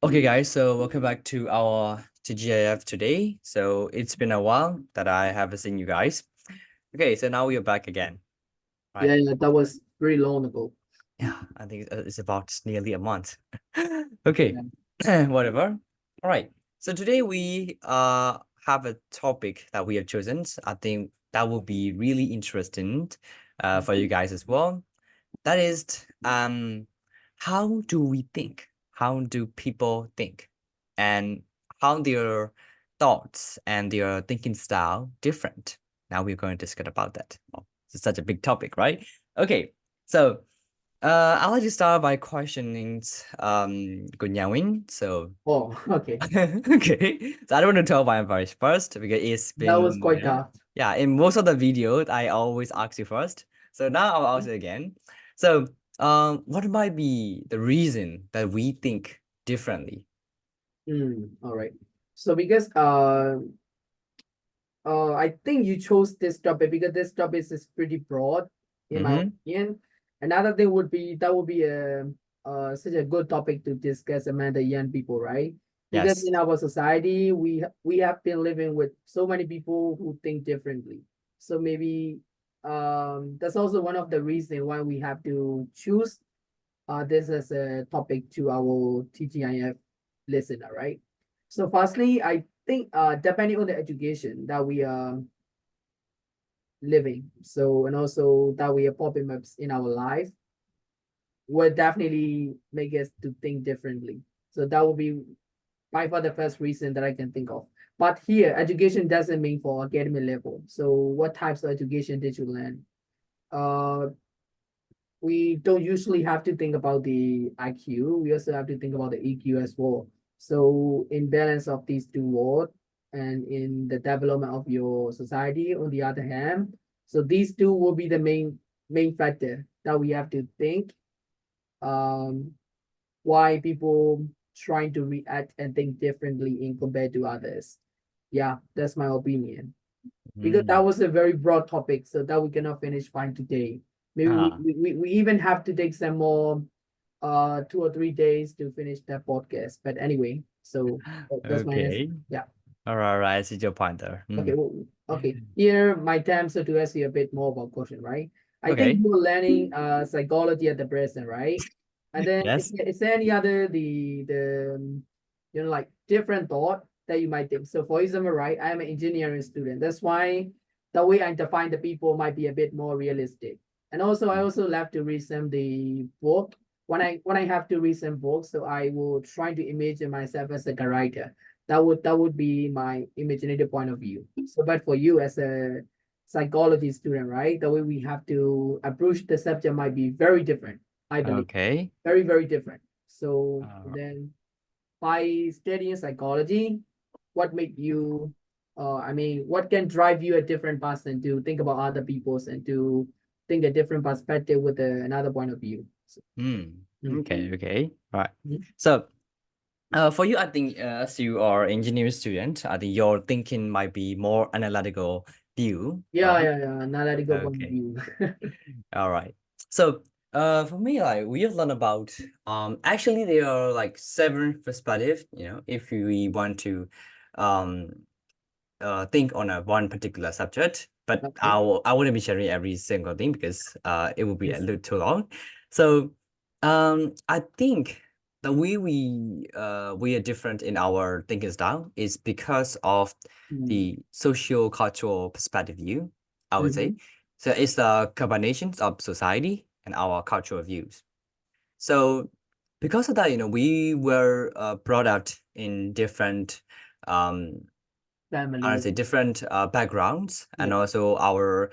Okay, guys, so welcome back to our TGIF today. So it's been a while that I haven't seen you guys. Okay, so now we are back again, right? Yeah, that was very long ago. Yeah, I think it's about nearly a month. Okay, Yeah. whatever. All right. So today we have a topic that we have chosen. I think that will be really interesting for you guys as well. That is how do we think? How do people think? And how their thoughts and their thinking style different? Now we're going to discuss about that. Oh, it's such a big topic, right? Okay, so I'd like to start by questioning Gun Yang. So Oh, okay. okay, so I don't want to tell my advice first because it's That was been quite tough. yeah, in most of the videos I always ask you first. So now I'll ask you again. So what might be the reason that we think differently? All right. So because I think you chose this topic because this topic is pretty broad, in my Mm-hmm. opinion. Another thing would be that would be such a good topic to discuss among the young people, right? Because Yes. in our society, we have been living with so many people who think differently. So maybe that's also one of the reasons why we have to choose this as a topic to our TGIF listener, right? So firstly, I think depending on the education that we are living, so and also that we are popping ups in our life, will definitely make us to think differently. So that will be by far the first reason that I can think of. But here, education doesn't mean for academic level. So what types of education did you learn? Uh, we don't usually have to think about the IQ. We also have to think about the EQ as well. So in balance of these two worlds and in the development of your society, on the other hand, so these two will be the main factor that we have to think. Um, why people trying to react and think differently in compared to others. Yeah, that's my opinion because that Mm. was a very broad topic, so that we cannot finish fine today. Maybe Ah, we even have to take some more 2 or 3 days to finish that podcast. But anyway, so that's my answer. okay. Yeah. All right. I see your point there. Okay. Mm. Well, okay. Here my time so to ask you a bit more about question, right? I think Okay. you're learning psychology at the present, right? And then Yes. is there any other like different thought that you might think? So for example, right, I am an engineering student. That's why the way I define the people might be a bit more realistic. And also I also love to read some the book. When I have to read some books, so I will try to imagine myself as a writer. That would be my imaginative point of view. So but for you as a psychology student, right, the way we have to approach the subject might be very different, I believe. Okay. Very, very different. So Uh, then by studying psychology, what make you I mean, what can drive you a different person to think about other people's and to think a different perspective with another point of view. So, mm. mm, Okay. Okay. Right. mm. So for you, I think as you are engineering student, I think your thinking might be more analytical view, Yeah, right? yeah, yeah. Analytical point of Okay. view. All right. So for me, like we have learned about actually there are like seven perspectives, if we want to um think on a one particular subject, but Okay. I wouldn't be sharing every single thing because it would be a Yes. little too long. So I think the way we are different in our thinking style is because of Mm. the social cultural perspective view, I would say. Mhm. So it's the combination of society and our cultural views. So because of that, we were brought up in different um I would Family. say different backgrounds, and Yeah. also our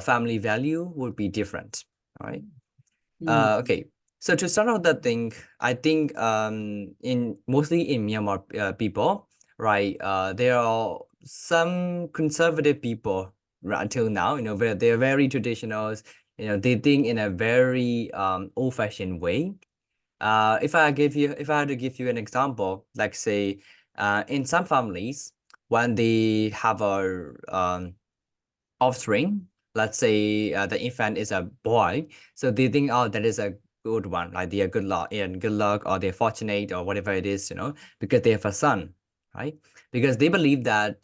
family value would be different. All right. Mm. Okay. So to start off that thing, I think in mostly in Myanmar people, right? There are some conservative people right until now, where they're very traditional. They think in a very old-fashioned way. If I had to give you an example, like say, in some families, when they have a offspring, let's say the infant is a boy, so they think, oh, that is a good one, like they are good luck and good luck, or they're fortunate or whatever it is, because they have a son, right? Because they believe that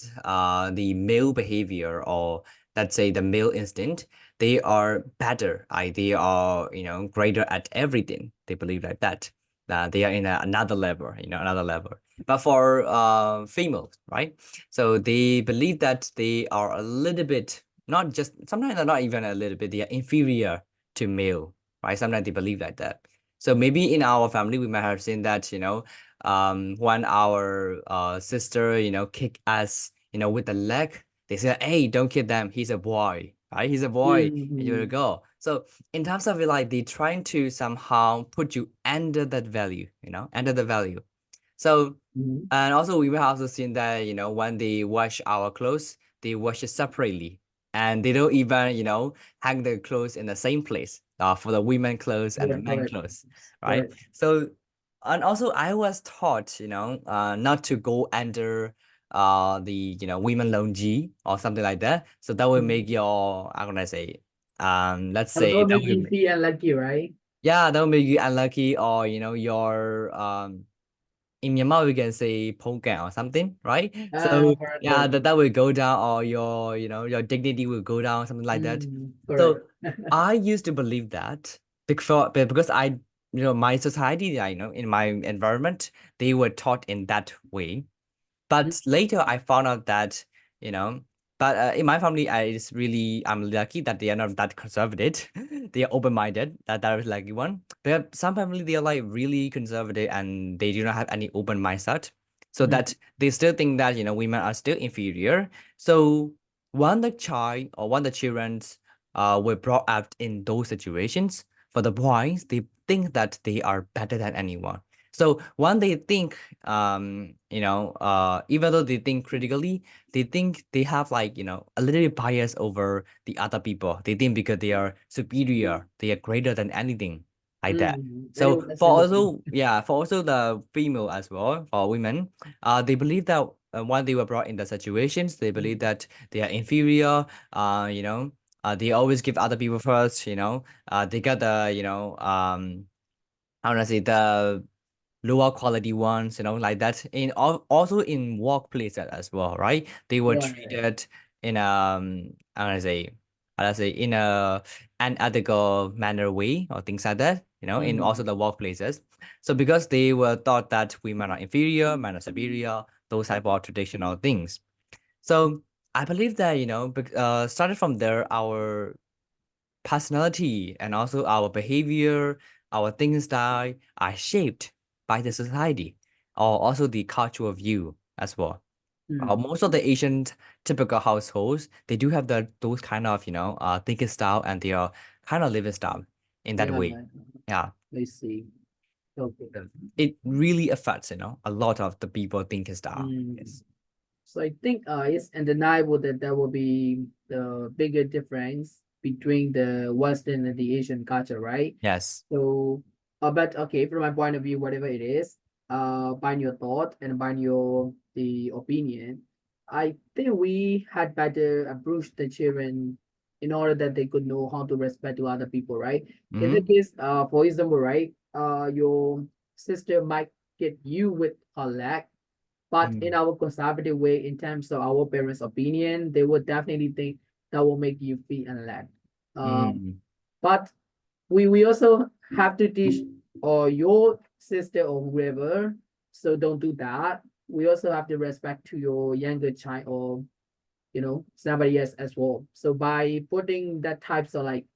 the male behavior, or let's say the male instinct, they are better, they are greater at everything. They believe like that. They are in another level, another level. But for females, right? So they believe that they are a little bit, not just, sometimes they're not even a little bit, they are inferior to male, right? Sometimes they believe like that. So maybe in our family, we might have seen that, when our sister, kick us, with the leg, they say, hey, don't kick them. He's a boy, right? He's a boy, and you're a Mm-hmm. girl. So in terms of it, like they trying to somehow put you under that value, under the value. So, Mm-hmm. and also we will also seen that, when they wash our clothes, they wash it separately. And they don't even, hang the clothes in the same place, for the women clothes and Yeah, the men correct. clothes, right? Correct. So, and also I was taught, not to go under the, women laundry or something like that. So that will Mm-hmm. make your, I'm gonna say, let's That say will that make will, you feel unlucky, right? yeah, that will make you unlucky, or, your, in Myanmar we can say poga or something, right? So Correct, yeah, correct. that will go down, or your, your dignity will go down, something like that. Correct. So I used to believe that because I, my society, I know in my environment, they were taught in that way. But later I found out that, you know, but in my family, I'm lucky that they are not that conservative. They are open-minded. That is lucky one. But some family, they are like really conservative and they do not have any open mindset. So Mm-hmm. that they still think that, women are still inferior. So when the child or when the children were brought up in those situations, for the boys, they think that they are better than anyone. So when they think, even though they think critically, they think they have like, a little bit bias over the other people. They think because they are superior, they are greater than anything like that. So Anyway, that's for understandable. also, yeah, for also the female as well, for women, they believe that when they were brought in the situations, they believe that they are inferior, they always give other people first, they got the, how do I say, the lower quality ones, like that. Also in workplaces as well, right? They were Right. treated in how to say, in a unethical manner way or things like that, in also Mm-hmm. the workplaces. So because they were thought that women are inferior, men are superior, those type of traditional things. So I believe that, started from there, our personality and also our behavior, our thinking style are shaped by the society or also the cultural view as well. Mm. Most of the Asian typical households, they do have those kind of, thinking style and their kind of living style in that Yeah, way. Yeah. I see. Okay. It really affects, a lot of the people thinking style. Mm. Yes. So I think it's undeniable that there will be the bigger difference between the Western and the Asian culture, right? Yes. So, but okay, from my point of view, whatever it is, by your thought and by your the opinion, I think we had better approach the children in order that they could know how to respect to other people, right? In the Mm-hmm. case, for example, right, your sister might get you with her leg, but in Mm-hmm. our conservative way, in terms of our parents' opinion, they would definitely think that will make you feel unled. Mm-hmm. But we also have to teach or your sister or whoever, so don't do that. We also have to respect to your younger child or somebody else as well. So by putting that types of like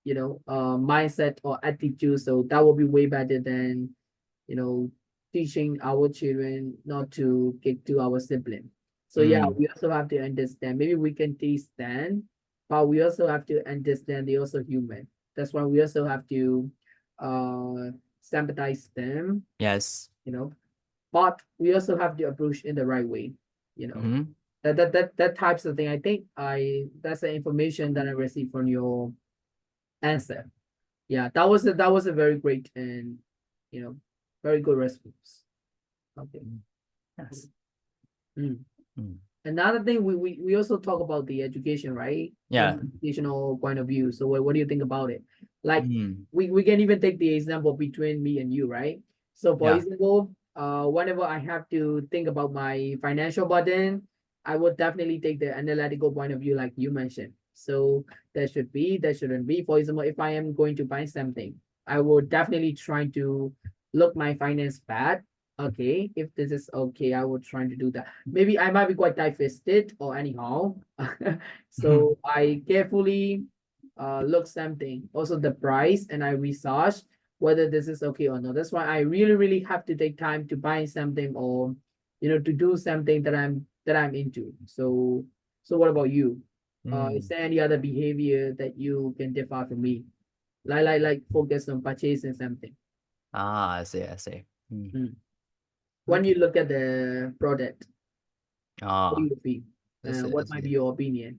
mindset or attitude, so that will be way better than you know, teaching our children not to get to our sibling. So yeah, Mm-hmm. we also have to understand. Maybe we can teach them, but we also have to understand they're also human. That's why we also have to uh sympathize them, Yes. you know. But we also have to approach in the right way, you know. Mm-hmm. That types of thing. I think that's the information that I received from your answer. Yeah, that was a very great and you know very good response. Okay. Yes. Mm. Mm. Another thing we also talk about the education, right? From Yeah. an educational point of view. So what do you think about it? Like Mm, we can even take the example between me and you, right? So for yeah. example, whenever I have to think about my financial burden, I would definitely take the analytical point of view, like you mentioned. So there should be, there shouldn't be. For example, if I am going to buy something, I will definitely try to look my finance bad. Okay, if this is okay, I will try to do that. Maybe I might be quite tight-fisted or anyhow. So I carefully look something, also the price, and I research whether this is okay or not. That's why I really, really have to take time to buy something or to do something that I'm into. So what about you? Is Mm. there any other behavior that you can differ from me? Like focus on purchasing something. Ah, I see, I see. Mm. Mm. When you Okay. look at the product, what do Ah, you feel? that's it, What that's might be it. your opinion?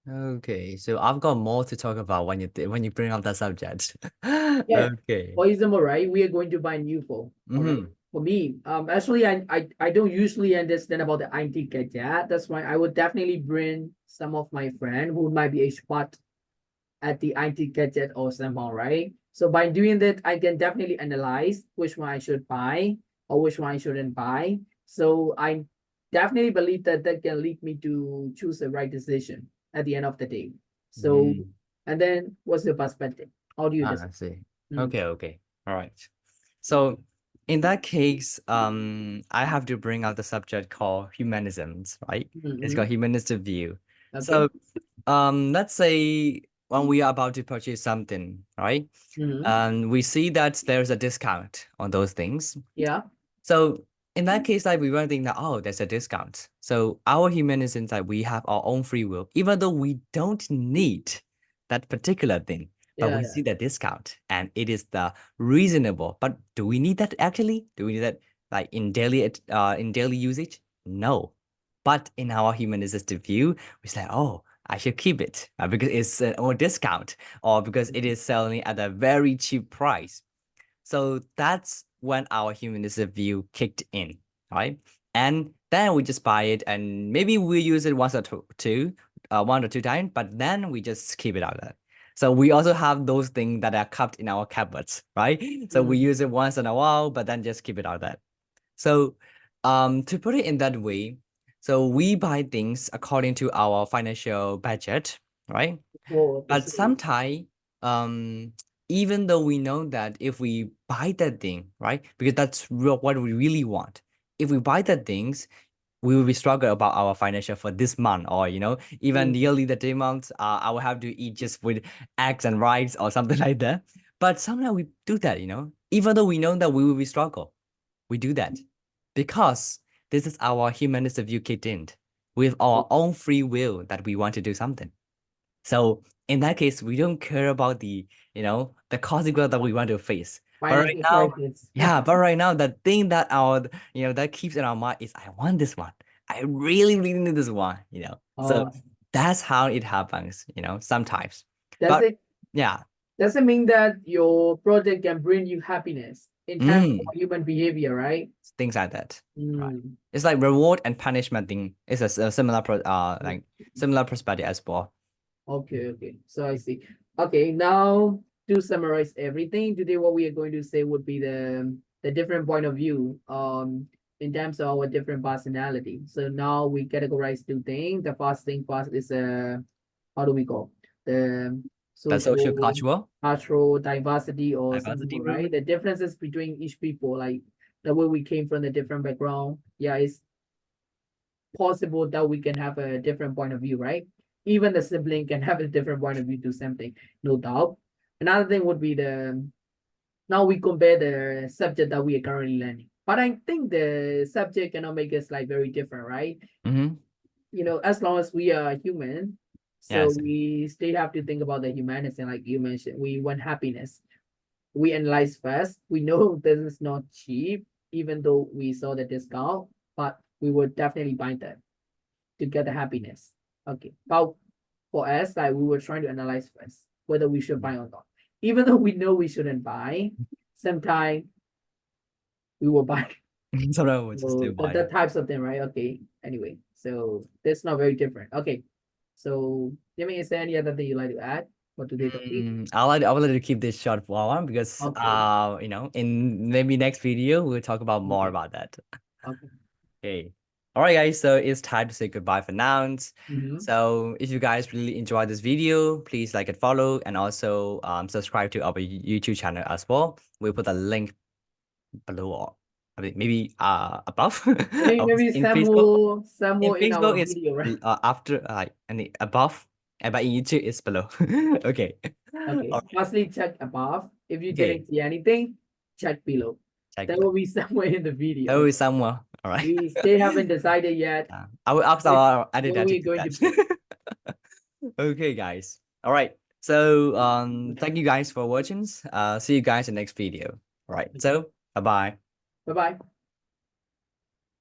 Okay, so I've got more to talk about when you bring up that subject. Yeah. Okay. For example, right, we are going to buy new phone. All right. Mm-hmm. For me, actually, I don't usually understand about the IT gadget. That's why I would definitely bring some of my friend who might be expert at the IT gadget or somehow, right? So by doing that, I can definitely analyze which one I should buy or which one I shouldn't buy. So I definitely believe that that can lead me to choose the right decision at the end of the day. So, Mm. and then what's your perspective? How do you Ah, decide? I see. Mm, Okay, okay. All right. So in that case, I have to bring out the subject called humanisms, right? It's mm-hmm. called humanistic view. Okay. So, let's say when we are about to purchase something, right? Mm-hmm. And we see that there's a discount on those things. Yeah. So in that case, like we were thinking that, oh, there's a discount. So our humanism is that we have our own free will, even though we don't need that particular thing, but Yeah. we Yeah. see the discount and it is the reasonable. But do we need that actually? Do we need that like in daily usage? No. But in our humanistic view, we say, oh, I should keep it because it's an or discount or because it is selling at a very cheap price. So that's when our humanistic view kicked in, right? And then we just buy it and maybe we use it once or one or two times, but then we just keep it out there. So we also have those things that are kept in our cupboards, right? So we Mm, use it once in a while, but then just keep it out there. So to put it in that way, so we buy things according to our financial budget, right? oh, okay. But So, sometimes, um, even though we know that if we buy that thing, right, because that's what we really want. If we buy that things, we will be struggle about our financial for this month, or even mm, nearly the 3 months. I will have to eat just with eggs and rice or something like that. But somehow we do that, even though we know that we will be struggle, we do that because this is our humanistic view kicked in with our own free will that we want to do something. So in that case, we don't care about the consequence that we want to face. But right financial now, crisis. yeah, but right now, the thing that that keeps in our mind is I want this one. I really, really need this one. So Uh, that's how it happens, sometimes. does But it yeah, does it mean that your project can bring you happiness in terms of mm, human behavior, right? things like that. Right. Mm, It's like reward and punishment thing is a similar like similar perspective as well. okay, okay. So I see. Okay, now to summarize everything, today what we are going to say would be the different point of view in terms of our different personality. So now we categorize two things. The first thing first is how do we call the The social social cultural cultural diversity or diversity something, rule. right? The differences between each people, like the way we came from the different background. Yeah, it's possible that we can have a different point of view, right? Even the sibling can have a different point of view to something, no doubt. Another thing would be the now we compare the subject that we are currently learning. But I think the subject cannot make us like very different, right? Mm-hmm. As long as we are human, so Yes. we still have to think about the humanity, like you mentioned. We want happiness. We analyze first. We know this is not cheap, even though we saw the discount, but we would definitely buy that to get the happiness. Okay. But for us, like we were trying to analyze first whether we should buy or not. Even though we know we shouldn't buy, sometimes we will buy. Sometimes we just So do that, buy. that types of thing, right? Okay. Anyway, So that's not very different. Okay. So, Jimmy, is there any other thing you'd like to add for today's topic? I would like to keep this short for one because Okay. in maybe next video we'll talk about more Okay. about that. Okay. Okay. All right, guys. So it's time to say goodbye for now. Mm-hmm. So if you guys really enjoyed this video, please like and follow, and also subscribe to our YouTube channel as well. We'll put a link below, or I mean maybe above. Maybe In Facebook. In somewhere in Facebook, our it's video, right? after and above, and but in YouTube, it's below. Okay. Okay. All Firstly, check above. If you right. Okay. didn't see anything, check below. Check That below. will be somewhere in the video. There Okay. is somewhere. All right. We still haven't decided yet I will ask which our editor where to we're do going to put. that. Okay, guys. All right. So Okay. thank you guys for watching. See you guys in the next video. All right. Okay. So bye bye. Bye bye.